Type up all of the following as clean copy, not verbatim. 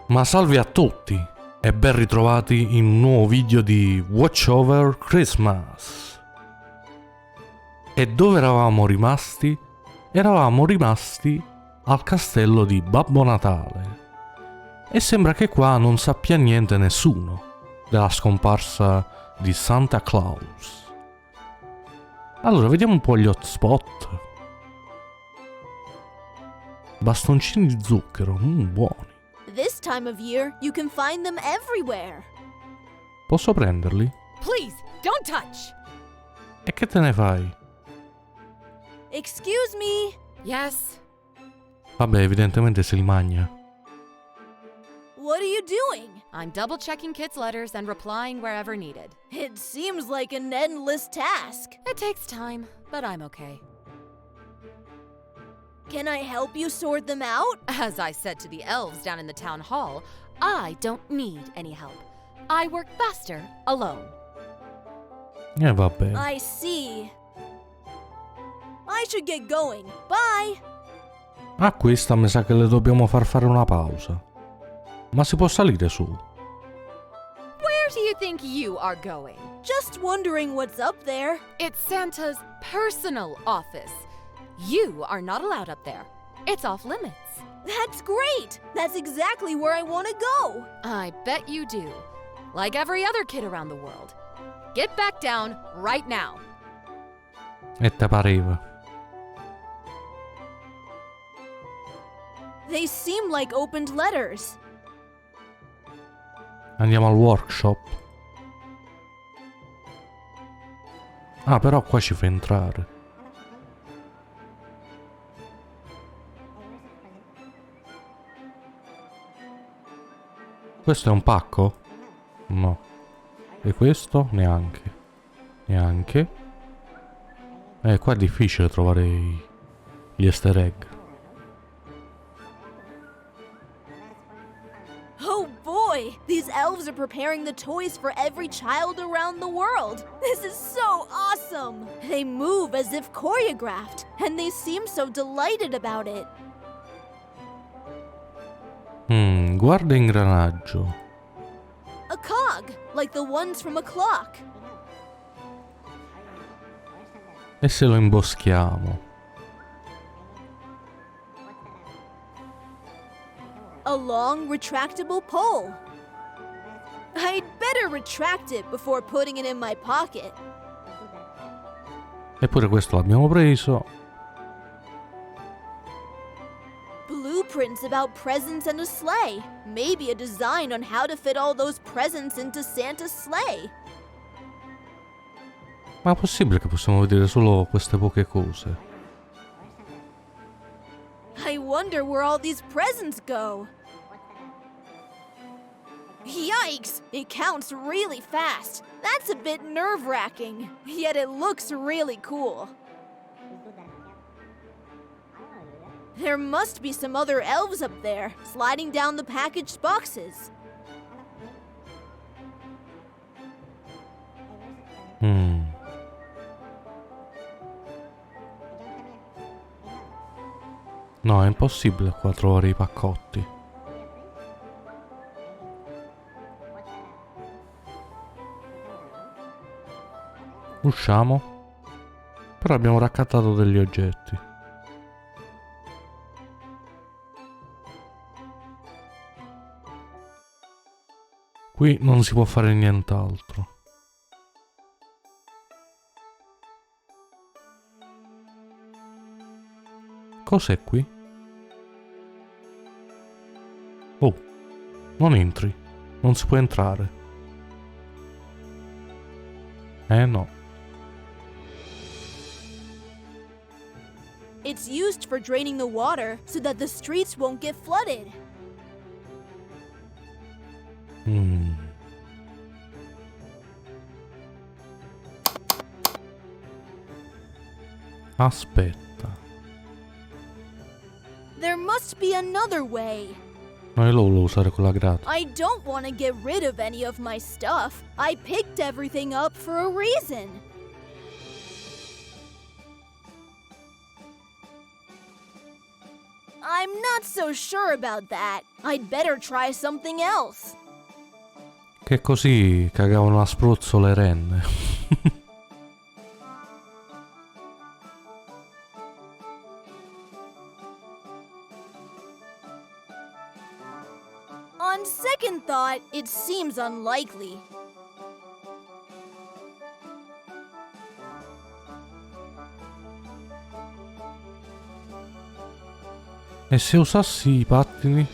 Ma salve a tutti e ben ritrovati in un nuovo video di Watch Over Christmas. E dove eravamo rimasti? Eravamo rimasti al castello di Babbo Natale. E sembra che qua non sappia niente nessuno della scomparsa di Santa Claus. Allora, vediamo un po' gli hotspot. Bastoncini di zucchero, buoni. This time of year, you can find them everywhere. Posso prenderli? Please, don't touch. E che te ne fai? Excuse me. Yes. Vabbè, evidentemente se li magna. What are you doing? I'm double-checking kids' letters and replying wherever needed. It seems like an endless task. It takes time, but I'm okay. Can I help you sort them out? As I said to the elves down in the town hall, I don't need any help. I work faster alone. Vabbè. I see. I should get going. Bye. A questa mi sa che le dobbiamo far fare una pausa. Ma si può salire su? Where do you think you are going? Just wondering what's up there. It's Santa's personal office. You are not allowed up there. It's off limits. That's great. That's exactly where I want to go. I bet you do. Like every other kid around the world. Get back down right now. E te pareva? They seem like opened letters. Andiamo al workshop. Ah, però qua ci fa entrare. Questo è un pacco? No. E questo? Neanche. Neanche. Qua è difficile trovare gli easter egg. Oh boy! These elves are preparing the toys for every child around the world. This is so awesome! They move as if choreographed, and they seem so delighted about it. Guarda ingranaggio. A cog, like the ones from a clock. E se lo imboschiamo? A long, retractable pole. I'd better retract it before putting it in my pocket. Eppure questo l'abbiamo preso. Blueprints about presents and a sleigh. Maybe a design on how to fit all those presents into Santa's sleigh. Ma è possibile che possiamo vedere solo queste poche cose? I wonder where all these presents go. Yikes! It counts really fast. That's a bit nerve-wracking. Yet it looks really cool. There must be some other elves up there, sliding down the packaged boxes. No, è impossibile qua trovare i paccotti. Usciamo. Però abbiamo raccattato degli oggetti. Qui non si può fare nient'altro. Cos'è qui? Oh, non entri. Non si può entrare. No. It's used for draining the water so that the streets won't get flooded. Aspetta. There must be another way. No, io lo volevo usare con la grata. I don't want to get rid of any of my stuff. I picked everything up for a reason. I'm not so sure about that. I'd better try something else. Che così cagavano a spruzzo le renne. On second thought, it seems unlikely. E se usassi i pattini?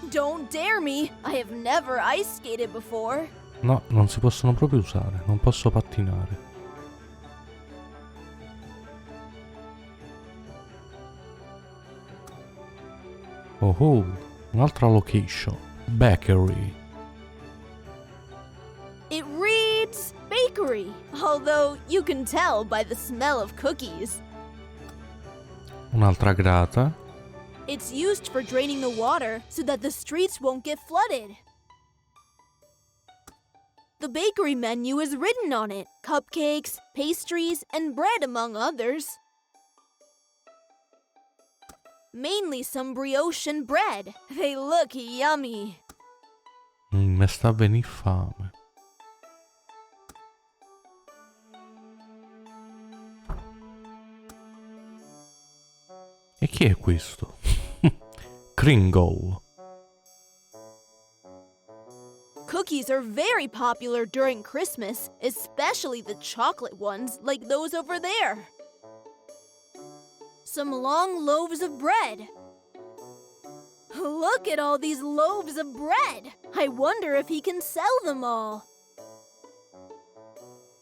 Don't dare me. I have never ice skated before. No, non si possono proprio usare, non posso pattinare. Oh, un'altra location. Bakery. It reads bakery, although you can tell by the smell of cookies. Un'altra grata. It's used for draining the water so that the streets won't get flooded. The bakery menu is written on it. Cupcakes, pastries, and bread among others. Mainly some brioche and bread. They look yummy. Mi sta a venire fame. E chi è questo? Kringle. Cookies are very popular during Christmas, especially the chocolate ones like those over there. Some long loaves of bread. Look at all these loaves of bread. I wonder if he can sell them all.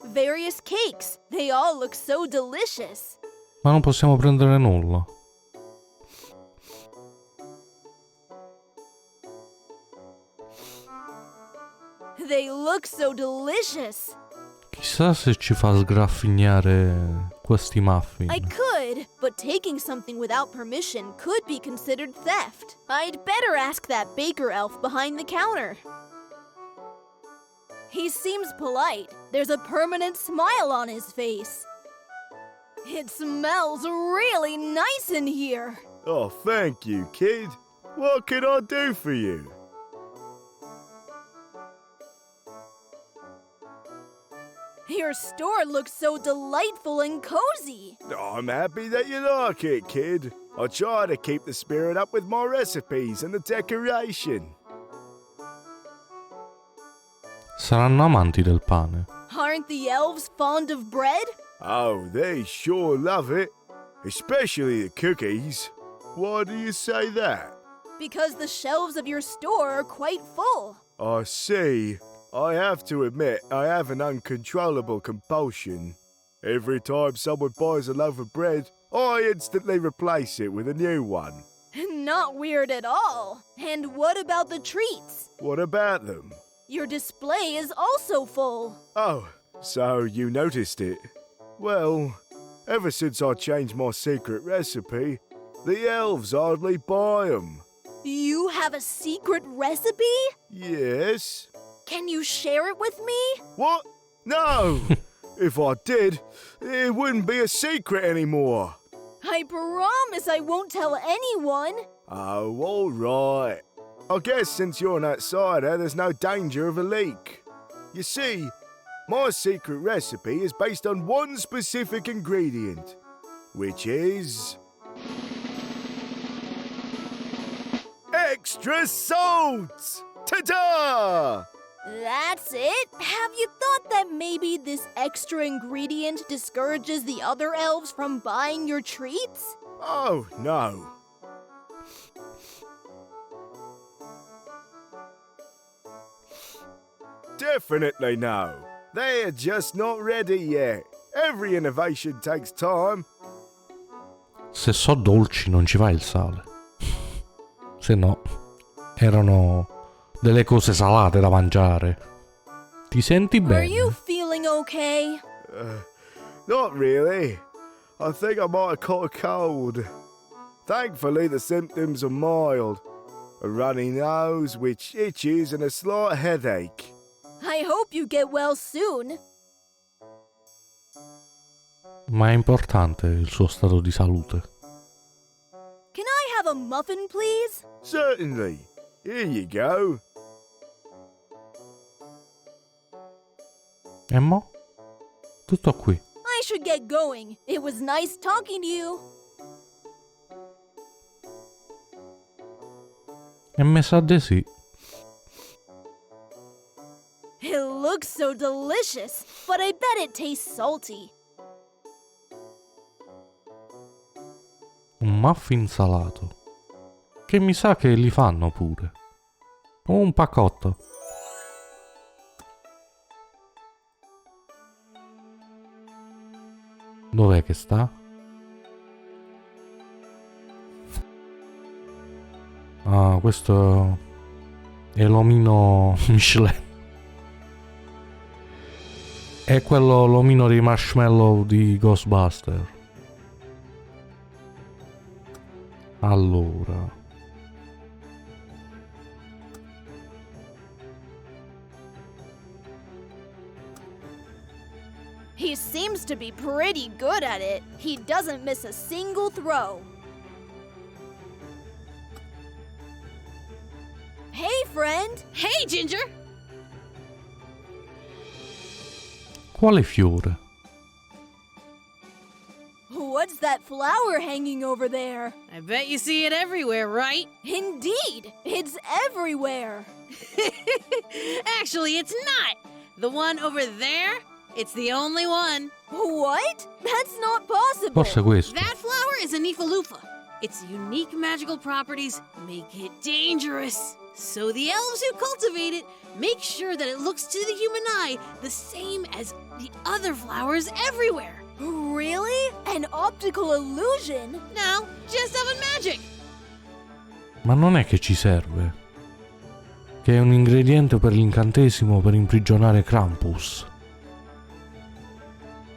Various cakes. They all look so delicious. Ma non possiamo prendere nulla. They look so delicious. Chissà se ci fa sgraffignare questi muffin. I could, but taking something without permission could be considered theft. I'd better ask that baker elf behind the counter. He seems polite. There's a permanent smile on his face. It smells really nice in here. Oh, thank you, kid. What can I do for you? Your store looks so delightful and cozy. I'm happy that you like it, kid. I try to keep the spirit up with my recipes and the decoration. Saranno amanti del pane. Aren't the elves fond of bread? Oh, they sure love it. Especially the cookies. Why do you say that? Because the shelves of your store are quite full. I see. I have to admit, I have an uncontrollable compulsion. Every time someone buys a loaf of bread, I instantly replace it with a new one. Not weird at all. And what about the treats? What about them? Your display is also full. Oh, so you noticed it. Well, ever since I changed my secret recipe, the elves hardly buy them. You have a secret recipe? Yes? Can you share it with me? What? No! If I did, it wouldn't be a secret anymore. I promise I won't tell anyone. Oh, all right. I guess since you're an outsider, there's no danger of a leak. You see, my secret recipe is based on one specific ingredient, which is extra salt! Ta-da! That's it? Have you thought that maybe this extra ingredient discourages the other elves from buying your treats? Oh, no. Definitely no. They're just not ready yet. Every innovation takes time. Se so dolci non ci va il sale. Se no, erano delle cose salate da mangiare. Ti senti bene? Are you feeling okay? Not really. I think I might have caught a cold. Thankfully, the symptoms are mild. A runny nose, which itches, and a slight headache. I hope you get well soon. Ma è importante il suo stato di salute. Can I have a muffin, please? Certainly. Here you go. E mo? Tutto qui. I should get going. It was nice talking to you. E me sa di sì. It looks so delicious, but I bet it tastes salty. Un muffin salato. Che mi sa che li fanno pure. Un paccotto. Dov'è che sta? Ah, questo è l'omino Michelin. È quello l'omino di marshmallow di Ghostbuster. Allora. He seems to be pretty good at it. He doesn't miss a single throw. Hey, friend! Hey, Ginger! Quale fiore? What's that flower hanging over there? I bet you see it everywhere, right? Indeed! It's everywhere! Actually, it's not. The one over there, it's the only one. What? That's not possible! Forse questo. That flower is a Nifalufa. Its unique magical properties make it dangerous. So the elves who cultivate it make sure that it looks to the human eye the same as the other flowers everywhere. Really? An optical illusion? No, just elven magic. Ma non è che ci serve. Che è un ingrediente per l'incantesimo per imprigionare Krampus.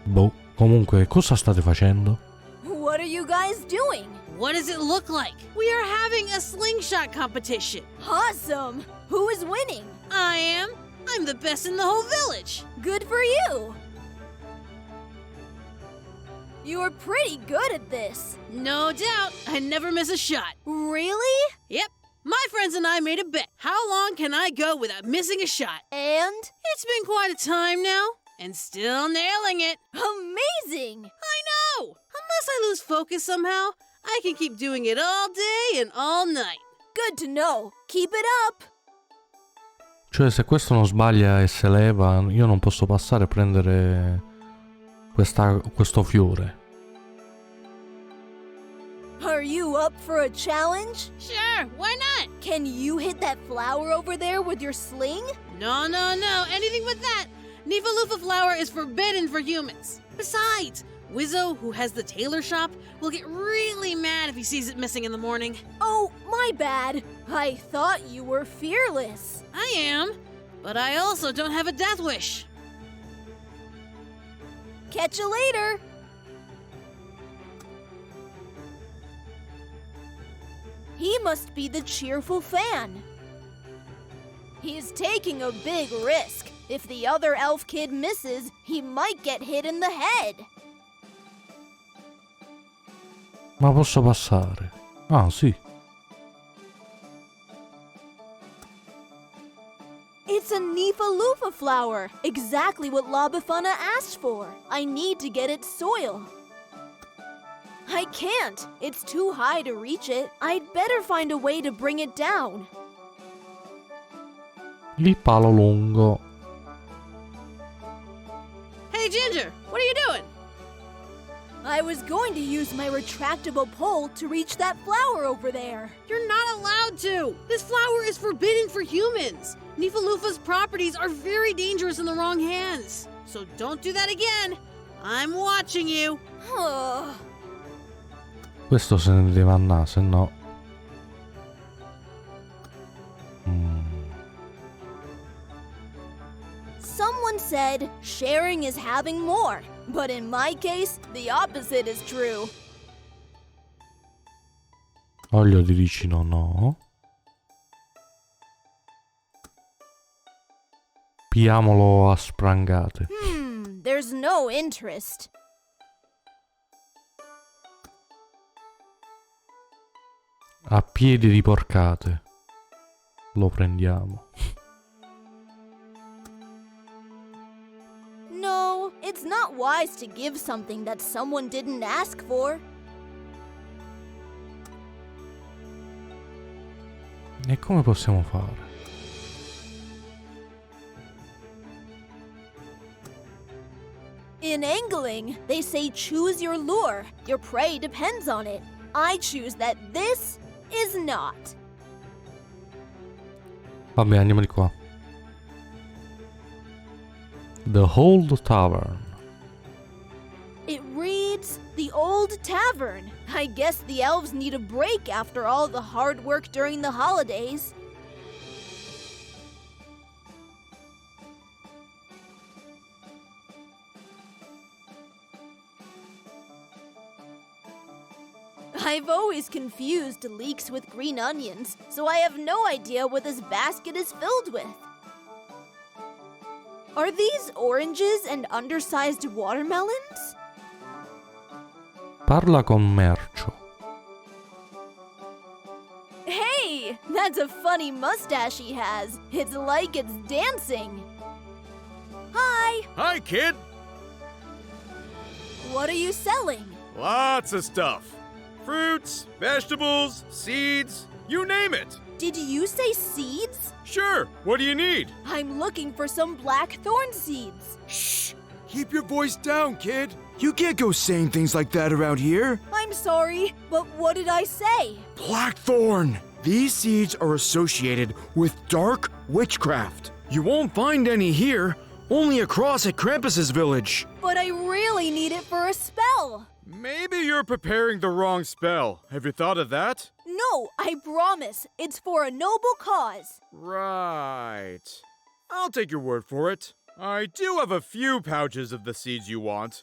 Boh, comunque, cosa state facendo? What are you guys doing? What does it look like? We are having a slingshot competition. Awesome! Who is winning? I am. I'm the best in the whole village. Good for you! You're pretty good at this. No doubt, I never miss a shot. Really? Yep, my friends and I made a bet. How long can I go without missing a shot? And? It's been quite a time now, and still nailing it. Amazing! I know! Unless I lose focus somehow, I can keep doing it all day and all night. Good to know. Keep it up! Cioè, se questo non sbaglia e se leva, io non posso passare a prendere questo fiore. Are you up for a challenge? Sure, why not? Can you hit that flower over there with your sling? No, anything but that. Nifalufa flour is forbidden for humans. Besides, Wizzo, who has the tailor shop, will get really mad if he sees it missing in the morning. Oh, my bad. I thought you were fearless. I am, but I also don't have a death wish. Catch you later. He must be the cheerful fan. He's taking a big risk. If the other elf kid misses, he might get hit in the head. Ma posso passare? Ah, sì. It's a Nifalufa flower, exactly what Labafana asked for. I need to get its soil. I can't. It's too high to reach it. I'd better find a way to bring it down. Il palo lungo. Hey, Ginger, what are you doing? I was going to use my retractable pole to reach that flower over there. You're not allowed to. This flower is forbidden for humans. Nifalufa's properties are very dangerous in the wrong hands. So don't do that again. I'm watching you. Questo se ne deve andare, se no. Someone said sharing is having more, but in my case, the opposite is true. Olio di ricino no. Piamolo a sprangate. There's no interest. A piedi di porcate. Lo prendiamo. No, it's not wise to give something that someone didn't ask for. E come possiamo fare? In angling, they say choose your lure. Your prey depends on it. I choose that this is not. Vabbè, andiamo di qua. The Old Tavern. It reads, the Old Tavern. I guess the elves need a break after all the hard work during the holidays. I've always confused leeks with green onions, so I have no idea what this basket is filled with. Are these oranges and undersized watermelons? Parla con Mercio. Hey, that's a funny mustache he has. It's like it's dancing. Hi, Hi, kid! what are you selling? Lots of stuff. Fruits, vegetables, seeds, you name it. Did you say seeds? Sure, what do you need? I'm looking for some blackthorn seeds. Shh! Keep your voice down, kid. You can't go saying things like that around here. I'm sorry, but what did I say? Blackthorn! These seeds are associated with dark witchcraft. You won't find any here, only across at Krampus's village. But I really need it for a spell. Maybe you're preparing the wrong spell. Have you thought of that? No, I promise. It's for a noble cause. Right. I'll take your word for it. I do have a few pouches of the seeds you want,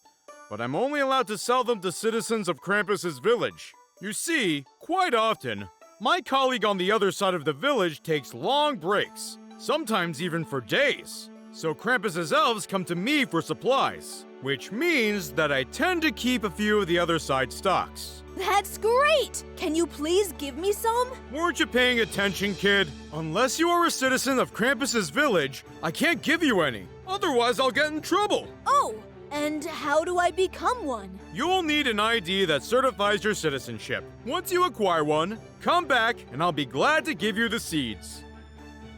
but I'm only allowed to sell them to citizens of Krampus's village. You see, quite often, my colleague on the other side of the village takes long breaks, sometimes even for days. So Krampus's elves come to me for supplies, which means that I tend to keep a few of the other side stocks. That's great! Can you please give me some? Weren't you paying attention, kid? Unless you are a citizen of Krampus's village, I can't give you any. Otherwise, I'll get in trouble. Oh, and how do I become one? You'll need an ID that certifies your citizenship. Once you acquire one, come back and I'll be glad to give you the seeds.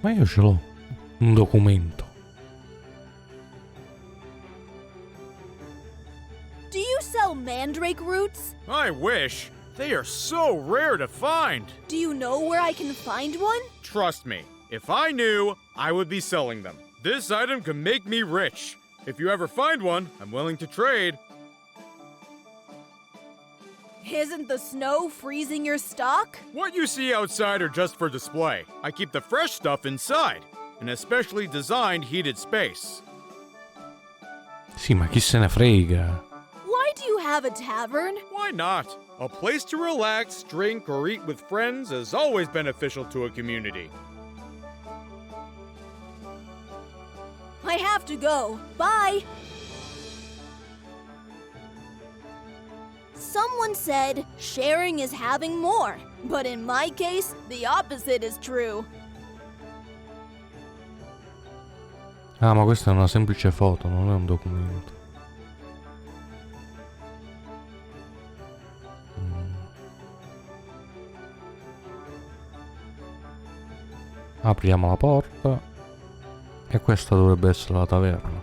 Ma io ce l'ho. Un documento. Do you sell mandrake roots? I wish. They are so rare to find. Do you know where I can find one? Trust me, if I knew, I would be selling them. This item can make me rich. If you ever find one, I'm willing to trade. Isn't the snow freezing your stock? What you see outside are just for display. I keep the fresh stuff inside, an especially designed heated space. Sì, ma chi se ne frega? Why do you have a tavern? Why not? A place to relax, drink, or eat with friends is always beneficial to a community. I have to go. Bye! Someone said sharing is having more, but in my case, the opposite is true. Ah, ma questa è una semplice foto, non è un documento. Apriamo la porta e questa dovrebbe essere la taverna.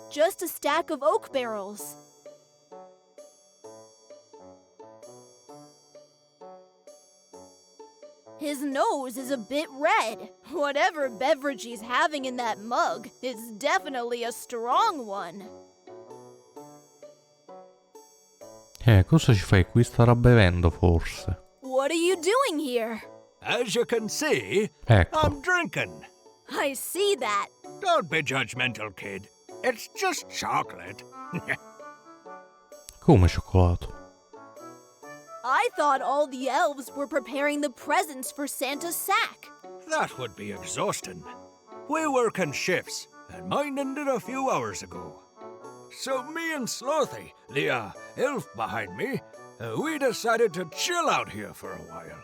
Just a stack of oak barrels. His nose is a bit red. Whatever beverage he's having in that mug is definitely a strong one. Cosa ci fai qui? Starà bevendo forse. What are you doing here? As you can see, Ecco. I'm drinking. I see that. Don't be judgmental, kid. It's just chocolate. Come cioccolato? I thought all the elves were preparing the presents for Santa's sack. That would be exhausting. We work in shifts, and mine ended a few hours ago. So me and Slothy, the elf behind me, we decided to chill out here for a while.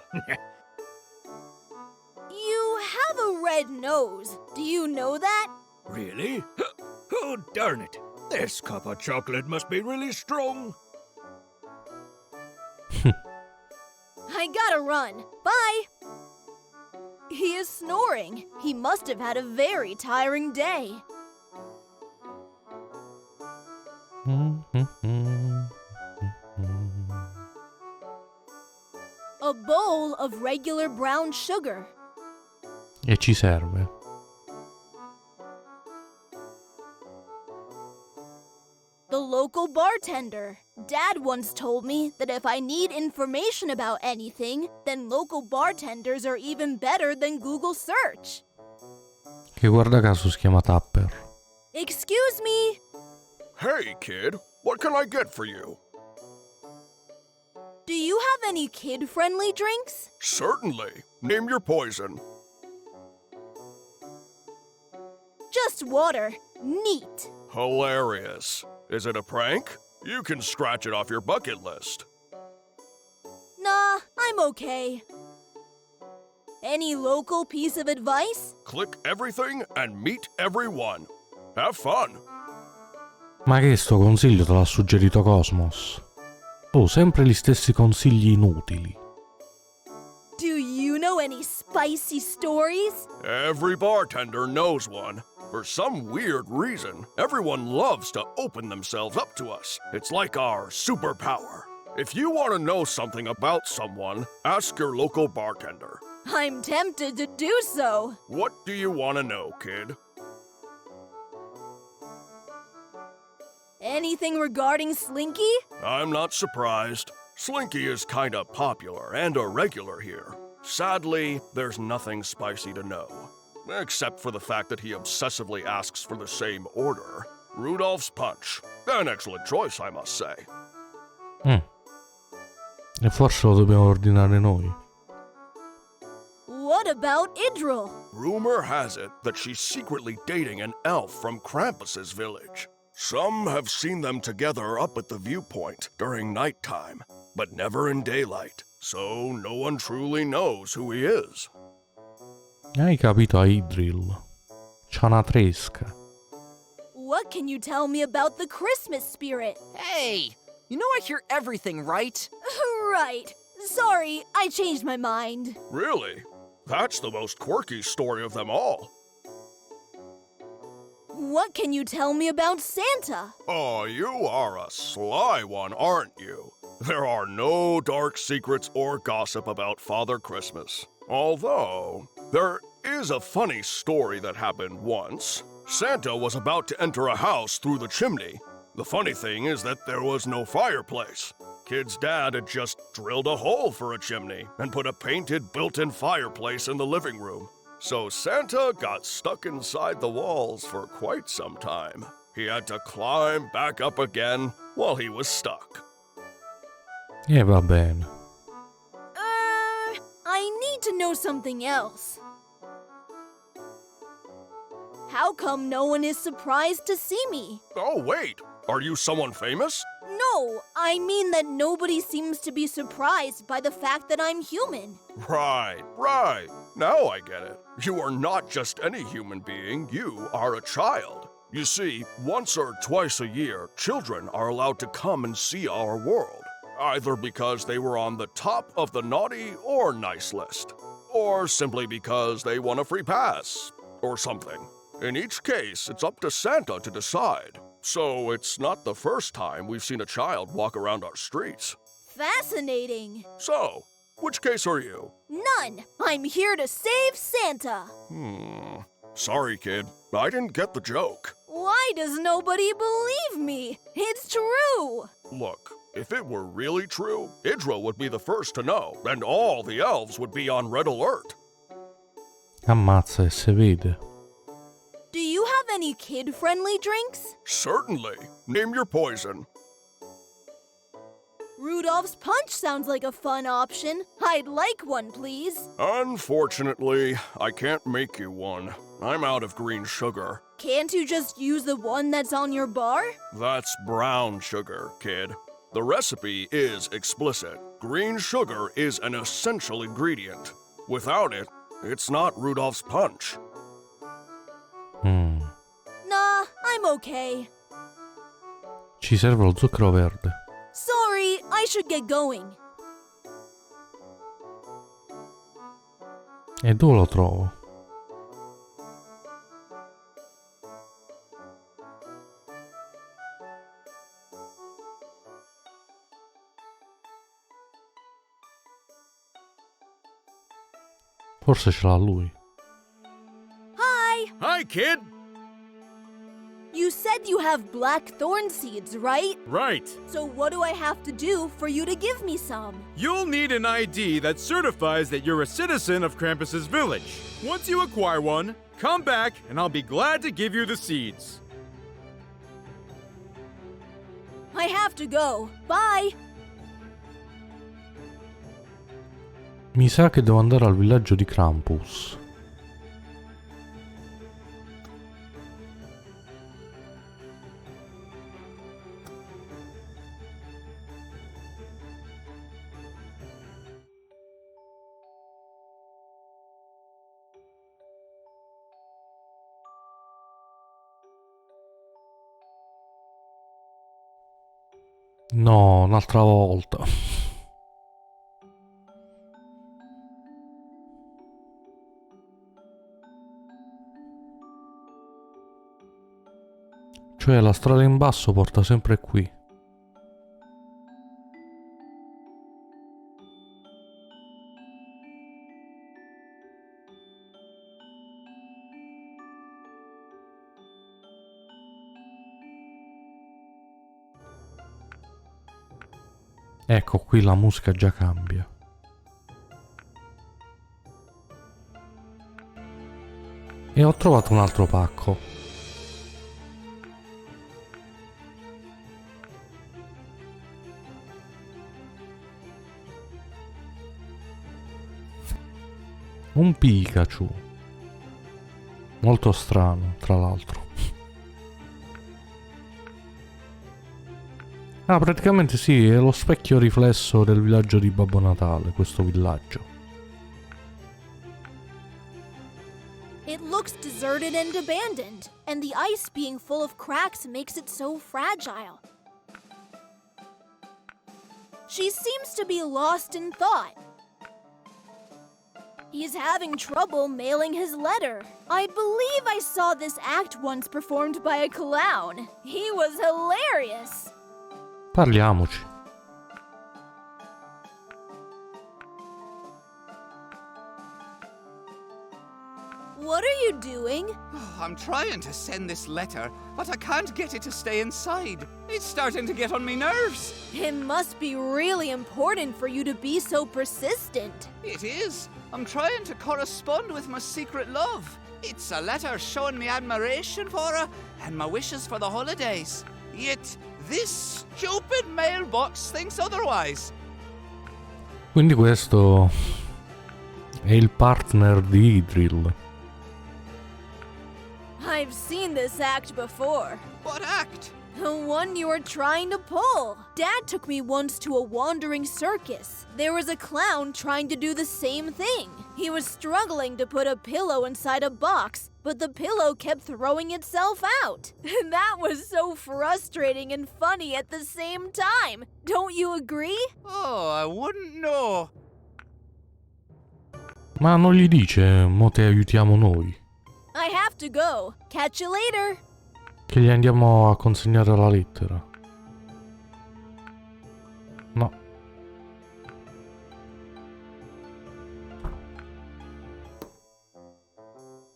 You have a red nose. Do you know that? Really? Oh, darn it. This cup of chocolate must be really strong. I gotta run. Bye. He is snoring. He must have had a very tiring day. A bowl of regular brown sugar. E ci serve. The local bartender. Dad once told me that if I need information about anything, then local bartenders are even better than Google search. Che guarda caso si chiama Tapper. Excuse me. Hey, kid, what can I get for you? Do you have any kid-friendly drinks? Certainly. Name your poison. Just water. Neat. Hilarious. Is it a prank? You can scratch it off your bucket list. Nah, I'm okay. Any local piece of advice? Click everything and meet everyone. Have fun. Ma che sto consiglio te l'ha suggerito Cosmos? Oh, sempre gli stessi consigli inutili. Do you know any spicy stories? Every bartender knows one. For some weird reason, everyone loves to open themselves up to us. It's like our superpower. If you want to know something about someone, ask your local bartender. I'm tempted to do so. What do you want to know, kid? Anything regarding Slinky? I'm not surprised. Slinky is kinda popular and a regular here. Sadly, there's nothing spicy to know. Except for the fact that he obsessively asks for the same order. Rudolph's Punch. An excellent choice, I must say. E forse lo dobbiamo ordinare noi. What about Idril? Rumor has it that she's secretly dating an elf from Krampus's village. Some have seen them together up at the viewpoint during nighttime, but never in daylight, so no one truly knows who he is. Hai capito, Idril? C'ha una tresca. What can you tell me about the Christmas spirit? Hey, you know I hear everything, right? Right. Sorry, I changed my mind. Really? That's the most quirky story of them all. What can you tell me about Santa? Oh, you are a sly one, aren't you? There are no dark secrets or gossip about Father Christmas. Although, there is a funny story that happened once. Santa was about to enter a house through the chimney. The funny thing is that there was no fireplace. Kid's dad had just drilled a hole for a chimney and put a painted built-in fireplace in the living room. So Santa got stuck inside the walls for quite some time. He had to climb back up again while he was stuck. E va bene. I need to know something else. How come no one is surprised to see me? Oh, wait. Are you someone famous? No, I mean that nobody seems to be surprised by the fact that I'm human. Right. Now I get it. You are not just any human being, you are a child. You see, once or twice a year, children are allowed to come and see our world. Either because they were on the top of the naughty or nice list, or simply because they won a free pass, or something. In each case, it's up to Santa to decide. So it's not the first time we've seen a child walk around our streets. Fascinating. So, which case are you? None. I'm here to save Santa. Sorry, kid. I didn't get the joke. Why does nobody believe me? It's true. Look, if it were really true, Idra would be the first to know, and all the elves would be on red alert. Ammazza e se vede. Do you have any kid-friendly drinks? Certainly. Name your poison. Rudolph's Punch sounds like a fun option. I'd like one, please. Unfortunately, I can't make you one. I'm out of green sugar. Can't you just use the one that's on your bar? That's brown sugar, kid. The recipe is explicit. Green sugar is an essential ingredient. Without it, it's not Rudolph's punch. Nah, I'm okay. Ci serve lo zucchero verde. Sorry, I should get going. E dove lo trovo? Forse ce l'ha lui. Hi! Hi, kid! You said you have black thorn seeds, right? Right. So what do I have to do for you to give me some? You'll need an ID that certifies that you're a citizen of Krampus's village. Once you acquire one, come back and I'll be glad to give you the seeds. I have to go. Bye! Mi sa che devo andare al villaggio di Krampus. No, un'altra volta. Cioè la strada in basso porta sempre qui. Ecco, qui la musica già cambia. E ho trovato un altro pacco. Un Pikachu. Molto strano, tra l'altro. Ah, praticamente sì, è lo specchio riflesso del villaggio di Babbo Natale, questo villaggio. It looks deserted and abandoned, and the ice being full of cracks makes it so fragile. She seems to be lost in thought. He's having trouble mailing his letter. I believe I saw this act once performed by a clown. He was hilarious. Parliamoci. What are you doing? I'm trying to send this letter, but I can't get it to stay inside. It's starting to get on me nerves. It must be really important for you to be so persistent. It is. I'm trying to correspond with my secret love. It's a letter showing me admiration for her and my wishes for the holidays. Yet this stupid mailbox thinks otherwise. Quindi questo è il partner di Idril. I've seen this act before. What act? The one you were trying to pull. Dad took me once to a wandering circus. There was a clown trying to do the same thing. He was struggling to put a pillow inside a box, but the pillow kept throwing itself out. That was so frustrating and funny at the same time. Don't you agree? Oh, I wouldn't know. Ma non gli dice, mo te aiutiamo noi. I have to go. Catch you later. Che gli andiamo a consegnare la lettera. No.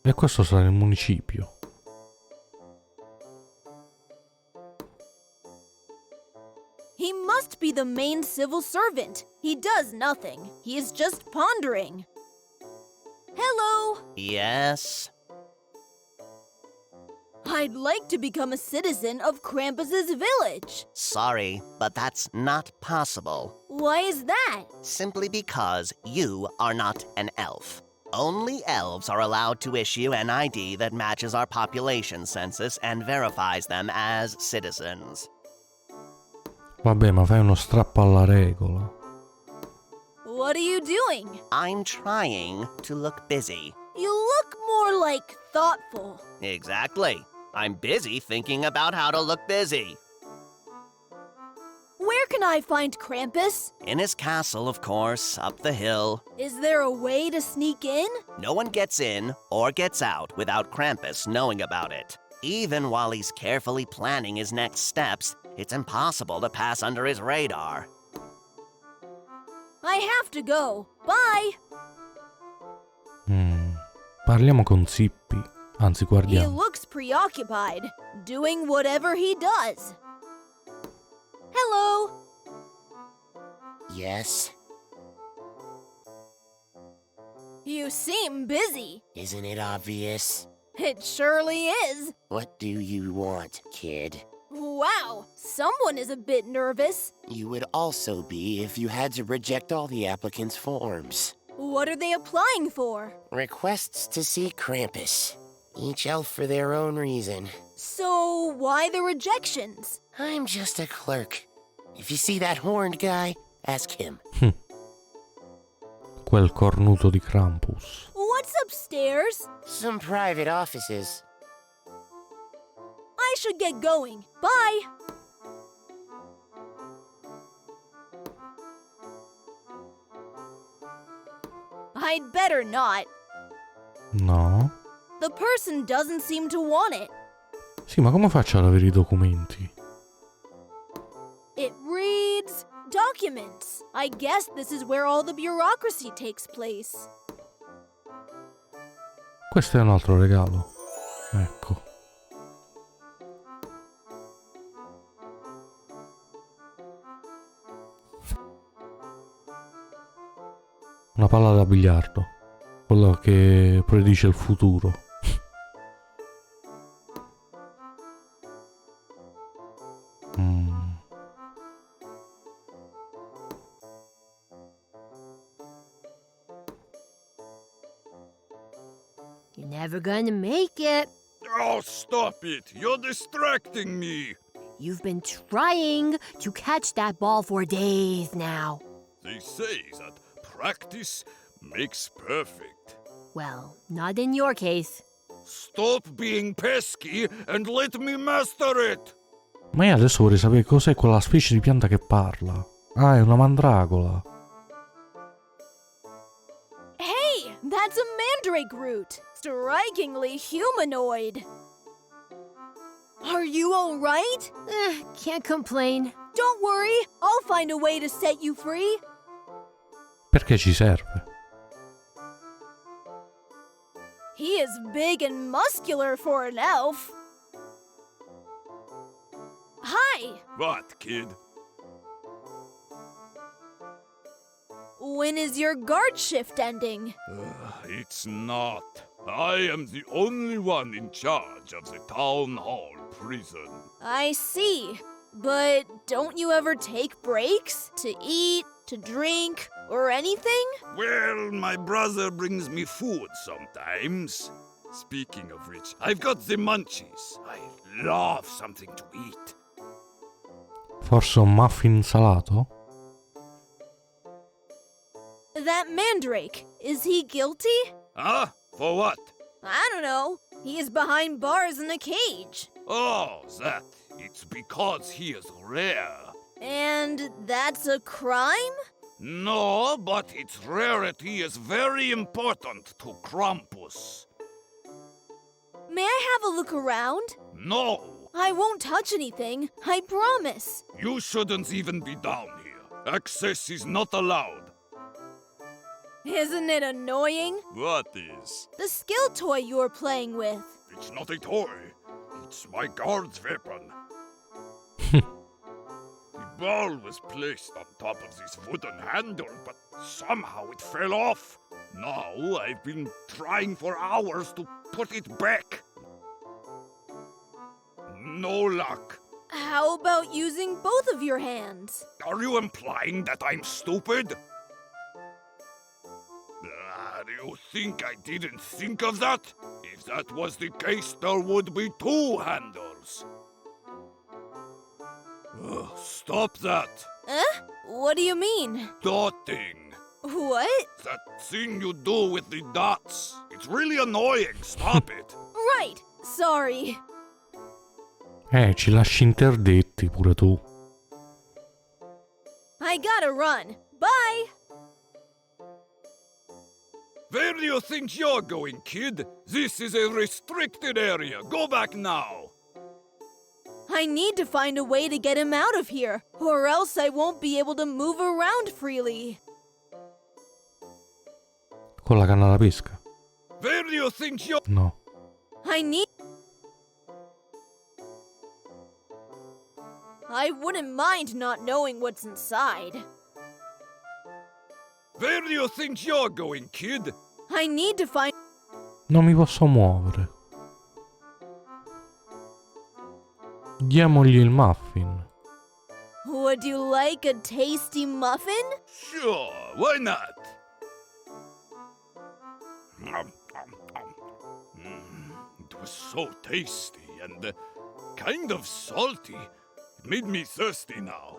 E questo sarà il municipio. He must be the main civil servant. He does nothing. He is just pondering. Hello. Yes? I'd like to become a citizen of Krampus's village. Sorry, but that's not possible. Why is that? Simply because you are not an elf. Only elves are allowed to issue an ID that matches our population census and verifies them as citizens. Vabbè, ma fai uno strappo alla regola. What are you doing? I'm trying to look busy. You look more like thoughtful. Exactly. I'm busy thinking about how to look busy. Where can I find Krampus? In his castle, of course, up the hill. Is there a way to sneak in? No one gets in or gets out without Krampus knowing about it. Even while he's carefully planning his next steps, it's impossible to pass under his radar. I have to go. Bye. Parliamo con Zippy. Anzi, He guardiamo. looks preoccupied, doing whatever he does. Hello. Yes? You seem busy. Isn't it obvious? It surely is. What do you want, kid? Wow, someone is a bit nervous. You would also be if you had to reject all the applicants' forms. What are they applying for? Requests to see Krampus. Each elf for their own reason. So, why the rejections? I'm just a clerk. If you see that horned guy, ask him. Quel cornuto di Krampus. What's upstairs? Some private offices. I should get going. Bye. I'd better not. No. The person doesn't seem to want it. Sì, ma come faccio ad avere I documenti? It reads documents. I guess this is where all the bureaucracy takes place. Questo è un altro regalo. Ecco. Una palla da biliardo. Quella che predice il futuro. You're never gonna make it. Oh, stop it! You're distracting me! You've been trying to catch that ball for days now. They say that practice makes perfect. Well, not in your case. Stop being pesky and let me master it! Ma io adesso vorrei sapere cos'è quella specie di pianta che parla. Ah, è una mandragola. Hey, that's a mandrake root. Strikingly humanoid. Are you all right? Can't complain. Don't worry, I'll find a way to set you free. Perché ci serve? He is big and muscular for an elf. Hi! What, kid? When is your guard shift ending? It's not. I am the only one in charge of the town hall prison. I see. But don't you ever take breaks to eat, to drink, or anything? Well, my brother brings me food sometimes. Speaking of which, I've got the munchies. I love something to eat. Forse un muffin salato? That mandrake, is he guilty? Huh? For what? I don't know. He is behind bars in a cage. Oh, that. It's because he is rare. And that's a crime? No, but its rarity is very important to Krampus. May I have a look around? No! I won't touch anything, I promise. You shouldn't even be down here. Access is not allowed. Isn't it annoying? What is? The skill toy you were playing with. It's not a toy. It's my guard's weapon. The ball was placed on top of this wooden handle, but somehow it fell off. Now I've been trying for hours to put it back. No luck. How about using both of your hands? Are you implying that I'm stupid? You think I didn't think of that? If that was the case, there would be 2 handles. Stop that! What do you mean? Dotting. What? That thing you do with the dots. It's really annoying. Stop it. Right. Sorry. Ci lasci interdetti pure tu. I gotta run. Bye! Where do you think you're going, kid? This is a restricted area. Go back now. I need to find a way to get him out of here, or else I won't be able to move around freely. Con la canna da pesca? Where do you think you're... No. I wouldn't mind not knowing what's inside. Where do you think you're going, kid? I need to find... Non mi posso muovere. Diamogli il muffin. Would you like a tasty muffin? Sure, why not? It was so tasty and kind of salty. It made me thirsty now.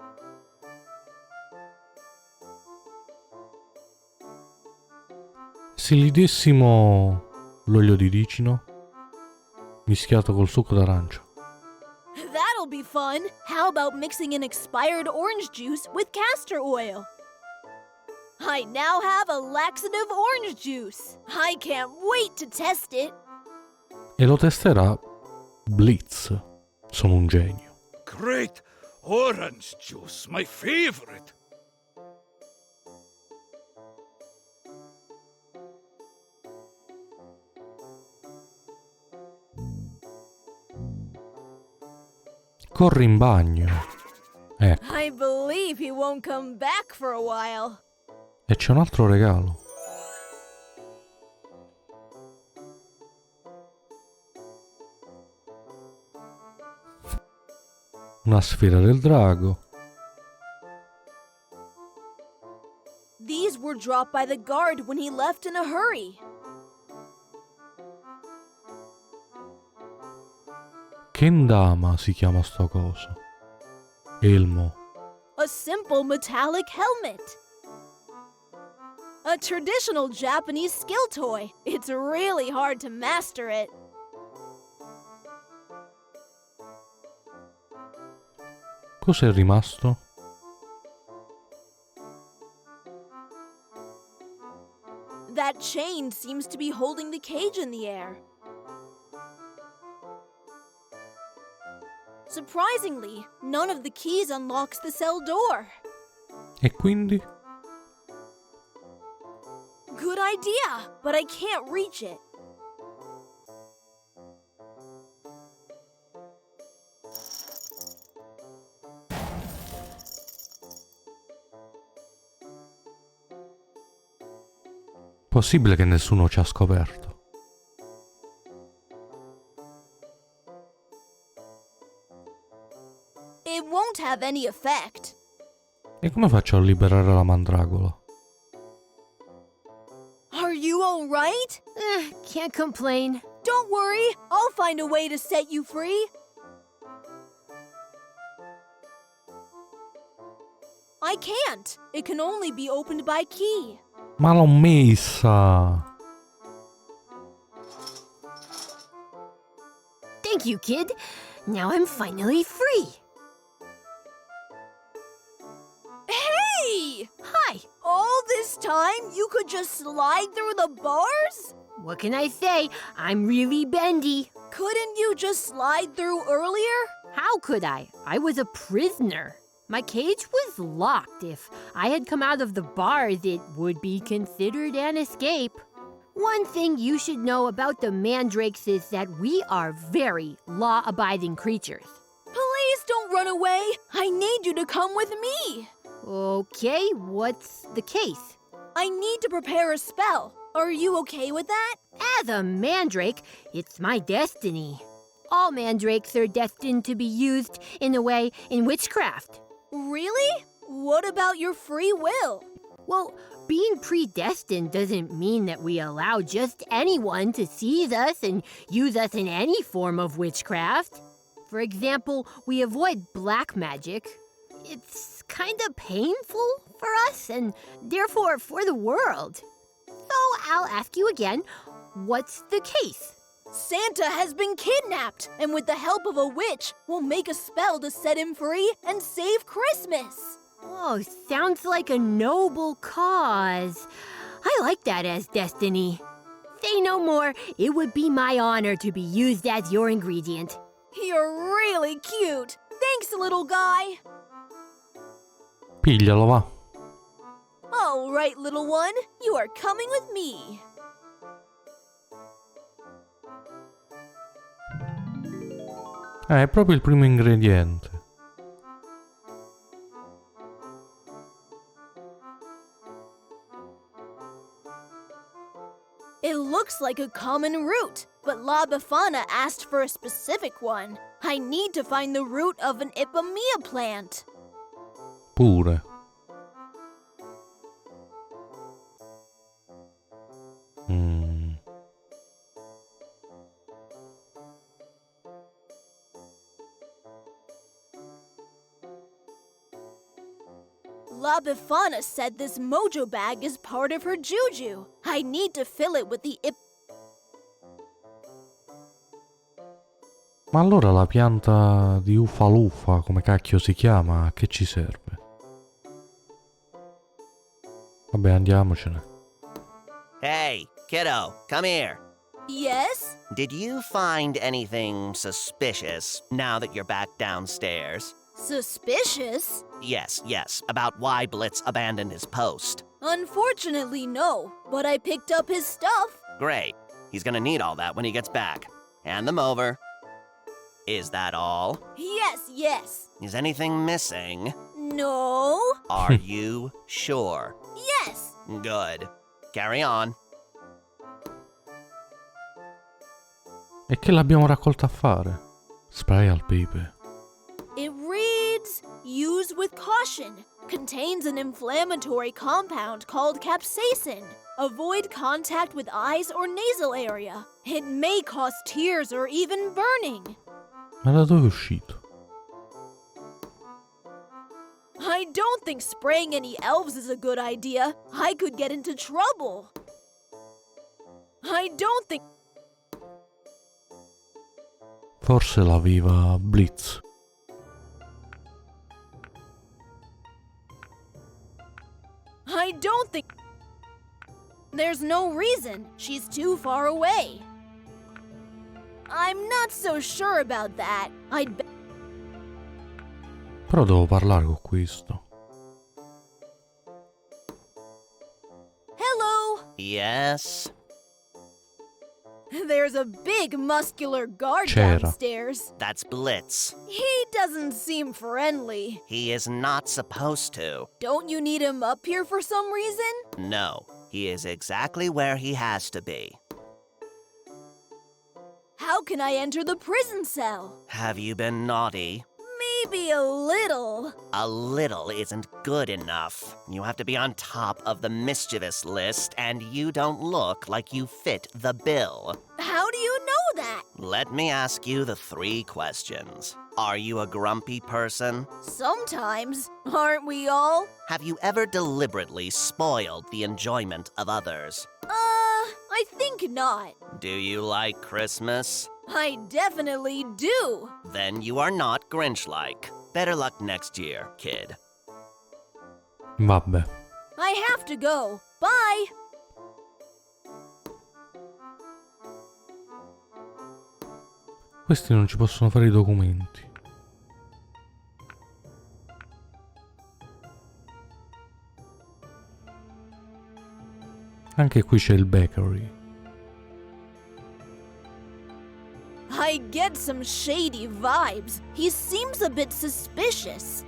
Se gli dessimo l'olio di ricino mischiato col succo d'arancia. That'll be fun. How about mixing in expired orange juice with castor oil? I now have a laxative orange juice. I can't wait to test it. E lo testerà Blitz. Sono un genio. Great! Orange juice, my favorite! Corri in bagno. Ecco. I believe he won't come back for a while. E c'è un altro regalo. Una sfera del drago. These were dropped by the guard when he left in a hurry. Kendama si chiama sto coso. Elmo. A simple metallic helmet. A traditional Japanese skill toy. It's really hard to master it. Cos'è rimasto? That chain seems to be holding the cage in the air. Surprisingly, none of the keys unlocks the cell door. E quindi? Good idea, but I can't reach it. Possibile che nessuno ci ha scoperto. It won't have any effect. E come faccio a liberare la mandragola? Are you all right? Can't complain. Don't worry, I'll find a way to set you free. I can't. It can only be opened by key. Ma l'ho messa! Thank you, kid. Now I'm finally free. Hey! Hi. All this time you could just slide through the bars? What can I say? I'm really bendy. Couldn't you just slide through earlier? How could I? I was a prisoner. My cage was locked. If I had come out of the bars, it would be considered an escape. One thing you should know about the mandrakes is that we are very law-abiding creatures. Please don't run away. I need you to come with me. Okay, what's the case? I need to prepare a spell. Are you okay with that? As a mandrake, it's my destiny. All mandrakes are destined to be used in a way in witchcraft. Really? What about your free will? Well, being predestined doesn't mean that we allow just anyone to seize us and use us in any form of witchcraft. For example, we avoid black magic. It's kinda painful for us and therefore for the world. So I'll ask you again, what's the case? Santa has been kidnapped, and with the help of a witch, we'll make a spell to set him free and save Christmas. Oh, sounds like a noble cause. I like that as destiny. Say no more. It would be my honor to be used as your ingredient. You're really cute. Thanks, little guy. Piglialo, va. All right, little one. You are coming with me. È proprio il primo ingrediente. It looks like a common root, but La Befana asked for a specific one. I need to find the root of an Ipomoea plant. Pure. La Befana said this mojo bag is part of her juju. I need to fill it with the Ma allora la pianta di Uffa, come cacchio si chiama, a che ci serve? Vabbè, andiamocene. Hey, kiddo, come here. Yes? Did you find anything suspicious now that you're back downstairs? Suspicious? Yes, about why Blitz abandoned his post. Unfortunately, no. But I picked up his stuff. Great. He's gonna need all that when he gets back. Hand them over. Is that all? Yes. Is anything missing? No. Are you sure? Yes. Good. Carry on. E che l'abbiamo raccolta a fare? Spray al pepe. It reads, use with caution. Contains an inflammatory compound called capsaicin. Avoid contact with eyes or nasal area. It may cause tears or even burning. Ma da dove è uscito? I don't think spraying any elves is a good idea. I could get into trouble. I don't think... Forse l'aveva Blitz. I don't think... There's no reason. She's too far away. I'm not so sure about that. Però devo parlare con questo. Hello. Yes? There's a big muscular guard C'era. downstairs. That's Blitz. He doesn't seem friendly. He is not supposed to. Don't you need him up here for some reason? No, he is exactly where he has to be. How can I enter the prison cell? Have you been naughty? Maybe a little. A little isn't good enough. You have to be on top of the mischievous list, and you don't look like you fit the bill. How do you know that? Let me ask you the 3 questions. Are you a grumpy person? Sometimes. Aren't we all? Have you ever deliberately spoiled the enjoyment of others? I think not. Do you like Christmas? I definitely do. Then you are not Grinch-like. Better luck next year, kid. Vabbè. I have to go. Bye. Questi non ci possono fare i documenti. Anche qui c'è il bakery. I get some shady vibes. He seems a bit suspicious.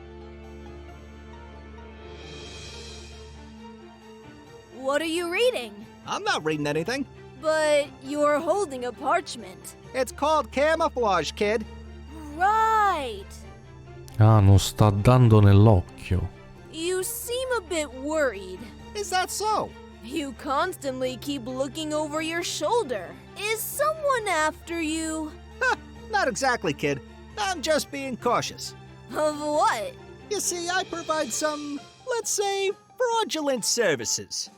What are you reading? I'm not reading anything. But you're holding a parchment. It's called camouflage, kid. Right. Ah, non sta dando nell'occhio. You seem a bit worried. Is that so? You constantly keep looking over your shoulder. Is someone after you? Not exactly, kid. I'm just being cautious. Of what? You see, I provide some, let's say, fraudulent services.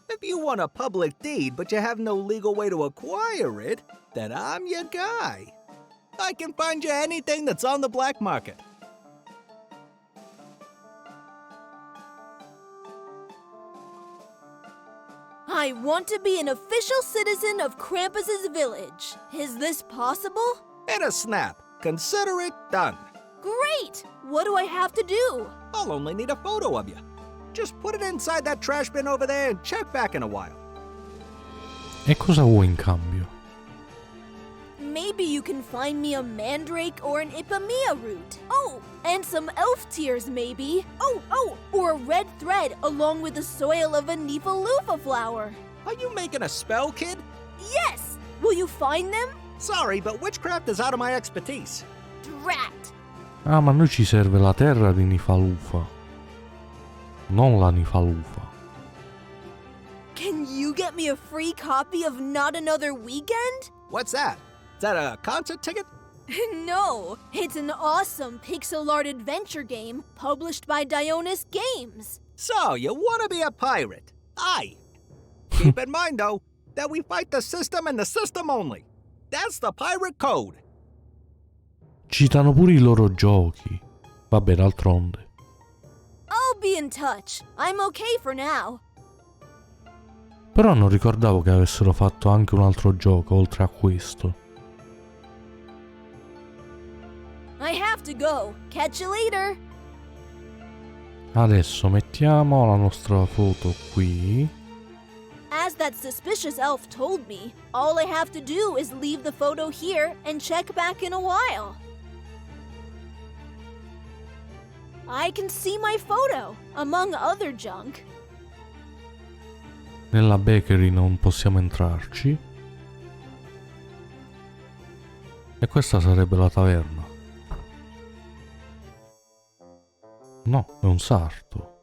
If you want a public deed but you have no legal way to acquire it, then I'm your guy. I can find you anything that's on the black market. I want to be an official citizen of Krampus's village. Is this possible? In a snap. Consider it done. Great! What do I have to do? I'll only need a photo of you. Just put it inside that trash bin over there and check back in a while. E cosa vuoi in cambio? Maybe you can find me a mandrake or an ipamea root. Oh, and some elf tears maybe. Oh, or a red thread along with the soil of a Nifalufa flower. Are you making a spell, kid? Yes! Will you find them? Sorry, but witchcraft is out of my expertise. Drat! Ah, ma a noi ci serve la terra di Nifalufa, non la Nifalufa. Can you get me a free copy of Not Another Weekend? What's that? Is that a concert ticket? No, it's an awesome pixel art adventure game published by Dionys Games. So, you want to be a pirate? Aye. Keep in mind, though, that we fight the system and the system only. That's the pirate code. Citano pure i loro giochi. Vabbè, d'altronde. I'll be in touch. I'm okay for now. Però non ricordavo che avessero fatto anche un altro gioco oltre a questo. I have to go. Catch you later. Adesso mettiamo la nostra foto qui. As that suspicious elf told me, all I have to do is leave the photo here and check back in a while. I can see my photo, among other junk. Nella bakery non possiamo entrarci. E questa sarebbe la taverna. No, è un sarto.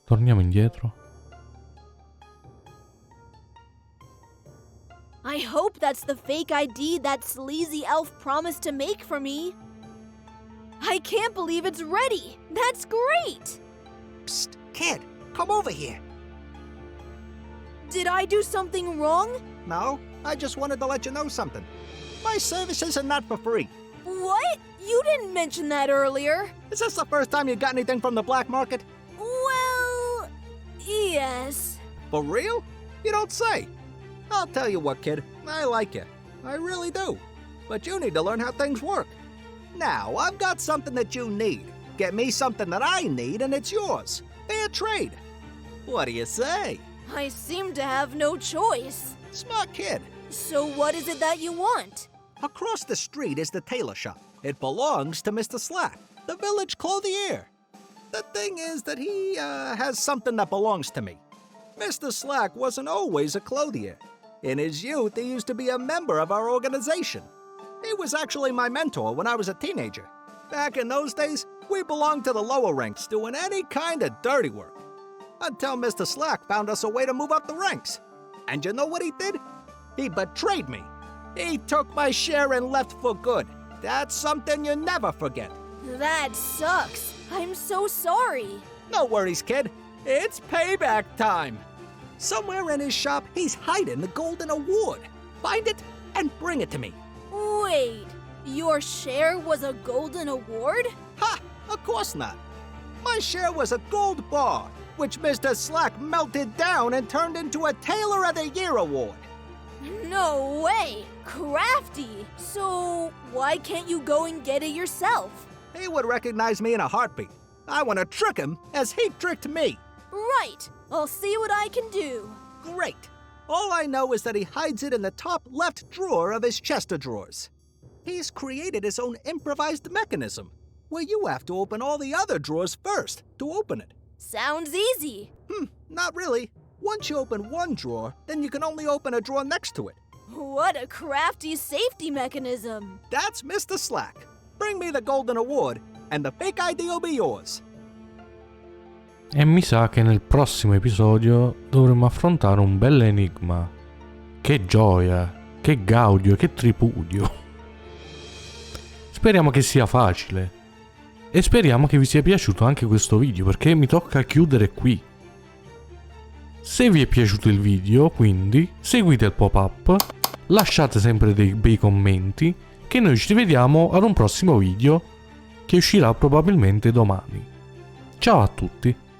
Torniamo indietro. I hope that's the fake ID that sleazy elf promised to make for me. I can't believe it's ready. That's great. Psst, kid, come over here. Did I do something wrong? No, I just wanted to let you know something. My services are not for free. What? You didn't mention that earlier. Is this the first time you got anything from the black market? Well, yes. For real? You don't say. I'll tell you what, kid. I like you. I really do. But you need to learn how things work. Now, I've got something that you need. Get me something that I need, and it's yours. Fair trade. What do you say? I seem to have no choice. Smart kid. So what is it that you want? Across the street is the tailor shop. It belongs to Mr. Slack, the village clothier. The thing is that he has something that belongs to me. Mr. Slack wasn't always a clothier. In his youth, he used to be a member of our organization. He was actually my mentor when I was a teenager. Back in those days, we belonged to the lower ranks, doing any kind of dirty work. Until Mr. Slack found us a way to move up the ranks. And you know what he did? He betrayed me. He took my share and left for good. That's something you never forget. That sucks. I'm so sorry. No worries, kid. It's payback time. Somewhere in his shop, he's hiding the golden award. Find it and bring it to me. Wait, your share was a golden award? Ha! Of course not. My share was a gold bar, which Mr. Slack melted down and turned into a Tailor of the Year award. No way! Crafty! So, why can't you go and get it yourself? He would recognize me in a heartbeat. I want to trick him as he tricked me. Right! I'll see what I can do. Great. All I know is that he hides it in the top left drawer of his chest of drawers. He's created his own improvised mechanism, where you have to open all the other drawers first to open it. Sounds easy. Not really. Once you open one drawer, then you can only open a drawer next to it. What a crafty safety mechanism. That's Mr. Slack. Bring me the golden award, and the fake ID will be yours. E mi sa che nel prossimo episodio dovremo affrontare un bel enigma. Che gioia, che gaudio, che tripudio. Speriamo che sia facile. E speriamo che vi sia piaciuto anche questo video, perché mi tocca chiudere qui. Se vi è piaciuto il video, quindi, seguite il pop-up, lasciate sempre dei bei commenti, che noi ci rivediamo ad un prossimo video che uscirà probabilmente domani. Ciao a tutti!